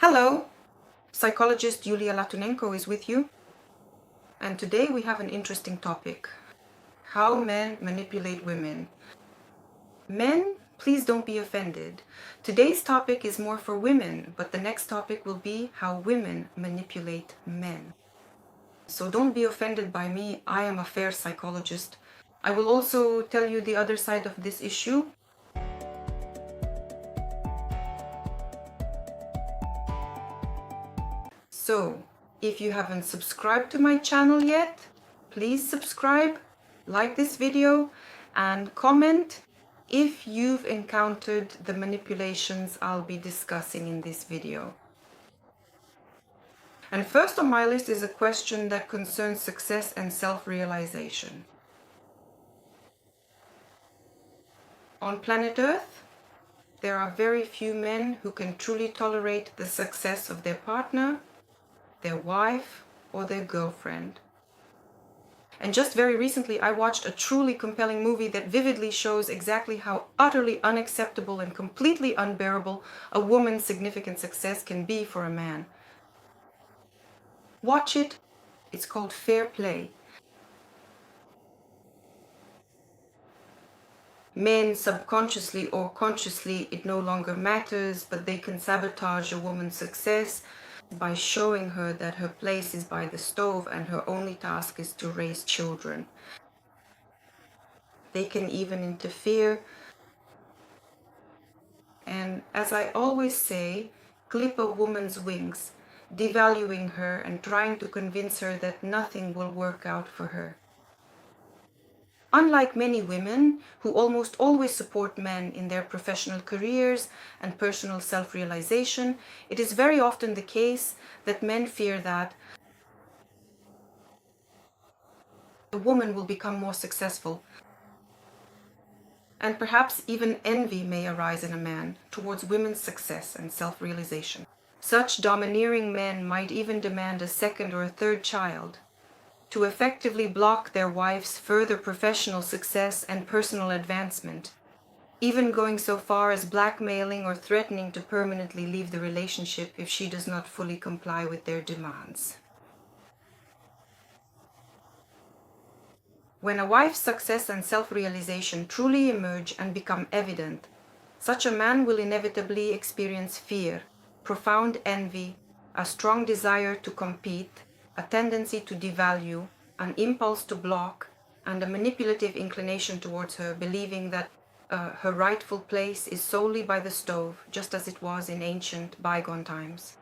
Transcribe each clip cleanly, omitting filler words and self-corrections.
Hello, Psychologist Yulia Latunenko is with you, and today we have an interesting topic: how men manipulate women. Men, please don't be offended. Today's topic is more for women, but the next topic will be how women manipulate men. So don't be offended by me. I am a fair psychologist. I will also tell you the other side of this issue. So, if you haven't subscribed to my channel yet, please subscribe, like this video, and comment if you've encountered the manipulations I'll be discussing in this video. And first on my list is a question that concerns success and self-realization. On planet Earth, there are very few men who can truly tolerate the success of their partner, their wife, or their girlfriend. And just very recently I watched a truly compelling movie that vividly shows exactly how utterly unacceptable and completely unbearable a woman's significant success can be for a man. Watch it. It's called Fair Play. Men, subconsciously or consciously, it no longer matters, but they can sabotage a woman's success by showing her that her place is by the stove and her only task is to raise children. They can even interfere and, as I always say, clip a woman's wings, devaluing her and trying to convince her that nothing will work out for her. Unlike many women who almost always support men in their professional careers and personal self-realization, it is very often the case that men fear that a woman will become more successful. And perhaps even envy may arise in a man towards women's success and self-realization. Such domineering men might even demand a second or a third child to effectively block their wife's further professional success and personal advancement, even going so far as blackmailing or threatening to permanently leave the relationship if she does not fully comply with their demands. When a wife's success and self-realization truly emerge and become evident, such a man will inevitably experience fear, profound envy, a strong desire to compete, a tendency to devalue, an impulse to block, and a manipulative inclination towards her, believing that her rightful place is solely by the stove, just as it was in ancient, bygone times.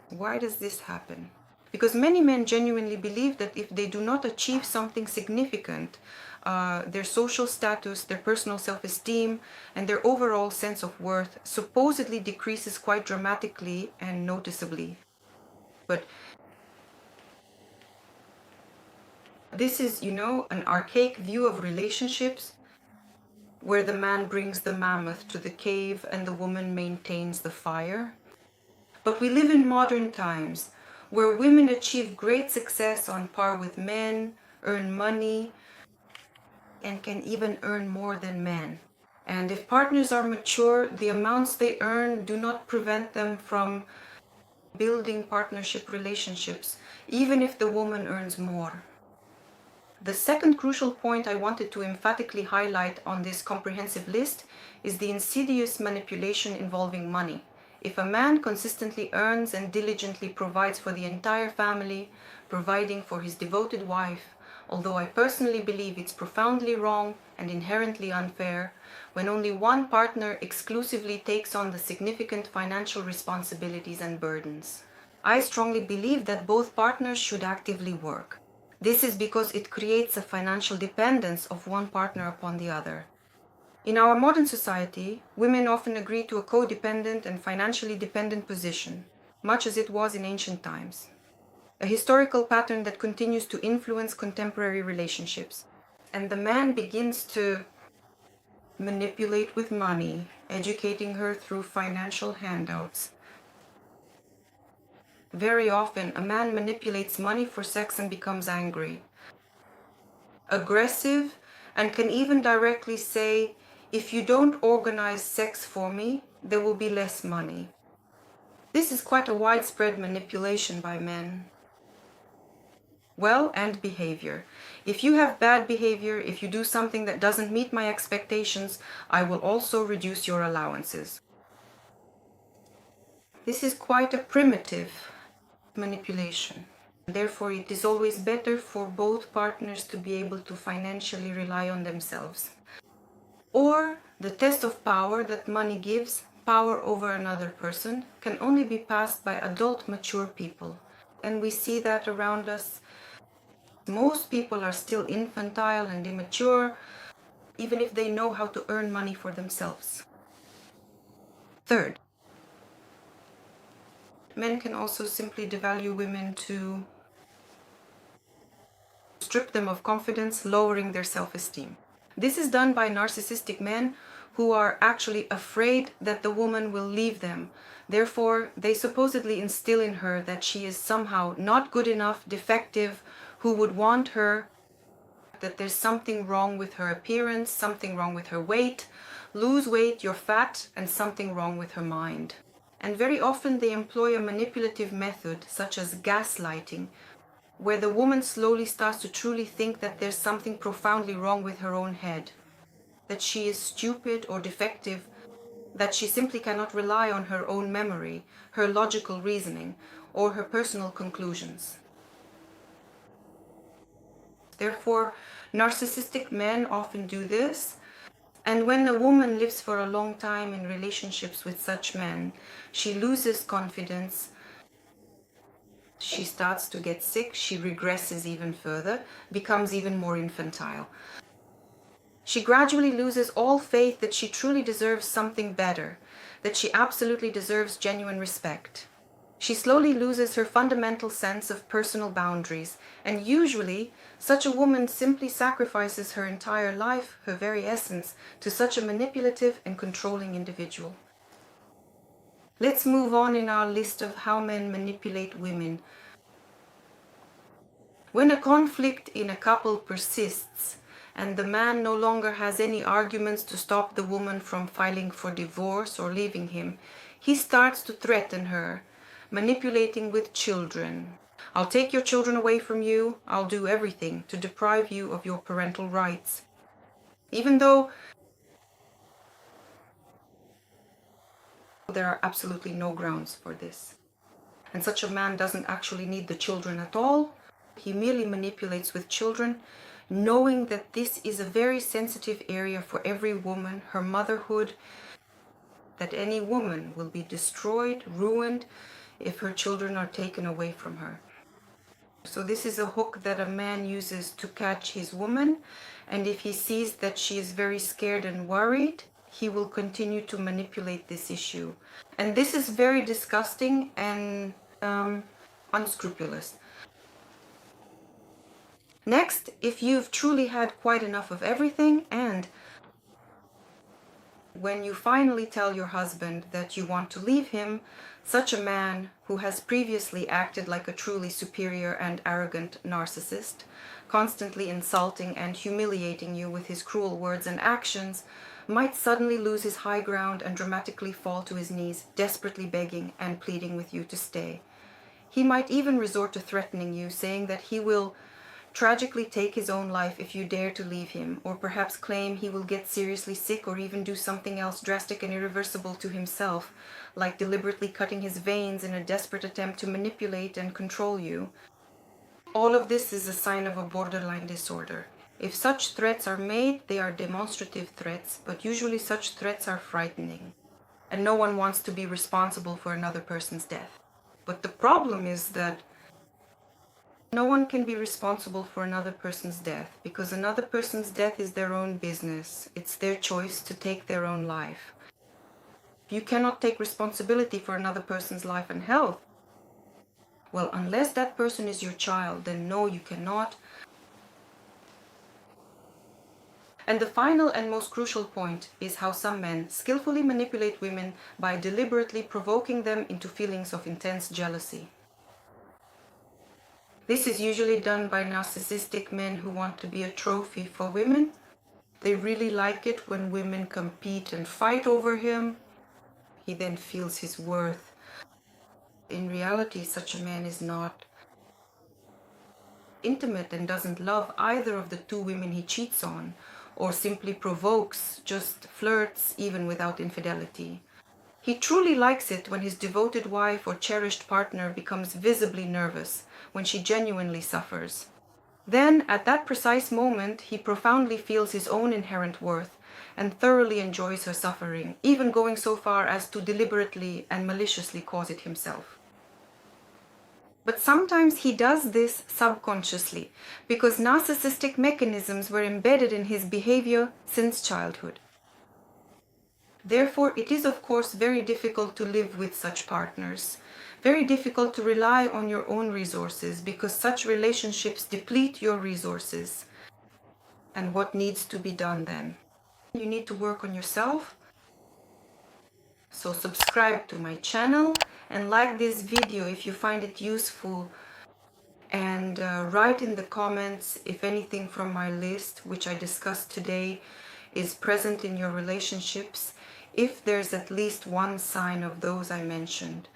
Why does this happen? Because many men genuinely believe that if they do not achieve something significant, their social status, their personal self-esteem, and their overall sense of worth supposedly decreases quite dramatically and noticeably. But this is, an archaic view of relationships where the man brings the mammoth to the cave and the woman maintains the fire. But we live in modern times where women achieve great success on par with men, earn money, and can even earn more than men. And if partners are mature, the amounts they earn do not prevent them from building partnership relationships, even if the woman earns more. The second crucial point I wanted to emphatically highlight on this comprehensive list is the insidious manipulation involving money. If a man consistently earns and diligently provides for the entire family, providing for his devoted wife, although I personally believe it's profoundly wrong and inherently unfair, when only one partner exclusively takes on the significant financial responsibilities and burdens. I strongly believe that both partners should actively work. This is because it creates a financial dependence of one partner upon the other. In our modern society, women often agree to a codependent and financially dependent position, much as it was in ancient times. A historical pattern that continues to influence contemporary relationships. And the man begins to manipulate with money, educating her through financial handouts. Very often, a man manipulates money for sex and becomes angry, aggressive, and can even directly say, "If you don't organize sex for me, there will be less money. This is quite a widespread manipulation by men. Well, and behavior. If you have bad behavior, if you do something that doesn't meet my expectations, I will also reduce your allowances. This is quite a primitive manipulation. Therefore, it is always better for both partners to be able to financially rely on themselves. Or the test of power that money gives, power over another person, can only be passed by adult, mature people. And we see that around us. Most people are still infantile and immature, even if they know how to earn money for themselves. Third, men can also simply devalue women to strip them of confidence, lowering their self-esteem. This is done by narcissistic men who are actually afraid that the woman will leave them. Therefore, they supposedly instill in her that she is somehow not good enough, defective, who would want her, that there's something wrong with her appearance, something wrong with her weight. Lose weight, you're fat, and something wrong with her mind. And very often they employ a manipulative method, such as gaslighting, where the woman slowly starts to truly think that there's something profoundly wrong with her own head, that she is stupid or defective, that she simply cannot rely on her own memory, her logical reasoning, or her personal conclusions. Therefore, narcissistic men often do this. And when a woman lives for a long time in relationships with such men, she loses confidence, she starts to get sick, she regresses even further, becomes even more infantile. She gradually loses all faith that she truly deserves something better, that she absolutely deserves genuine respect. She slowly loses her fundamental sense of personal boundaries, and usually such a woman simply sacrifices her entire life, her very essence, to such a manipulative and controlling individual. Let's move on in our list of how men manipulate women. When a conflict in a couple persists, and the man no longer has any arguments to stop the woman from filing for divorce or leaving him, he starts to threaten her, manipulating with children. I'll take your children away from you. I'll do everything to deprive you of your parental rights. Even though there are absolutely no grounds for this. And such a man doesn't actually need the children at all. He merely manipulates with children, knowing that this is a very sensitive area for every woman, her motherhood, that any woman will be destroyed, ruined, if her children are taken away from her. So this is a hook that a man uses to catch his woman, and if he sees that she is very scared and worried, he will continue to manipulate this issue. And this is very disgusting and unscrupulous. Next, if you've truly had quite enough of everything, and when you finally tell your husband that you want to leave him, such a man who has previously acted like a truly superior and arrogant narcissist, constantly insulting and humiliating you with his cruel words and actions, might suddenly lose his high ground and dramatically fall to his knees, desperately begging and pleading with you to stay. He might even resort to threatening you, saying that he will tragically take his own life if you dare to leave him, or perhaps claim he will get seriously sick or even do something else drastic and irreversible to himself, like deliberately cutting his veins in a desperate attempt to manipulate and control you. All of this is a sign of a borderline disorder. If such threats are made, they are demonstrative threats, but usually such threats are frightening, and no one wants to be responsible for another person's death. But the problem is that no one can be responsible for another person's death, because another person's death is their own business. It's their choice to take their own life. You cannot take responsibility for another person's life and health. Well, unless that person is your child, then no, you cannot. And the final and most crucial point is how some men skillfully manipulate women by deliberately provoking them into feelings of intense jealousy. This is usually done by narcissistic men who want to be a trophy for women. They really like it when women compete and fight over him. He then feels his worth. In reality, such a man is not intimate and doesn't love either of the two women he cheats on, or simply provokes, just flirts even without infidelity. He truly likes it when his devoted wife or cherished partner becomes visibly nervous, when she genuinely suffers. Then, at that precise moment, he profoundly feels his own inherent worth and thoroughly enjoys her suffering, even going so far as to deliberately and maliciously cause it himself. But sometimes he does this subconsciously, because narcissistic mechanisms were embedded in his behavior since childhood. Therefore, it is of course very difficult to live with such partners, very difficult to rely on your own resources, because such relationships deplete your resources. And what needs to be done then? You need to work on yourself. So subscribe to my channel and like this video if you find it useful, and write in the comments if anything from my list, which I discussed today, is present in your relationships, if there's at least one sign of those I mentioned.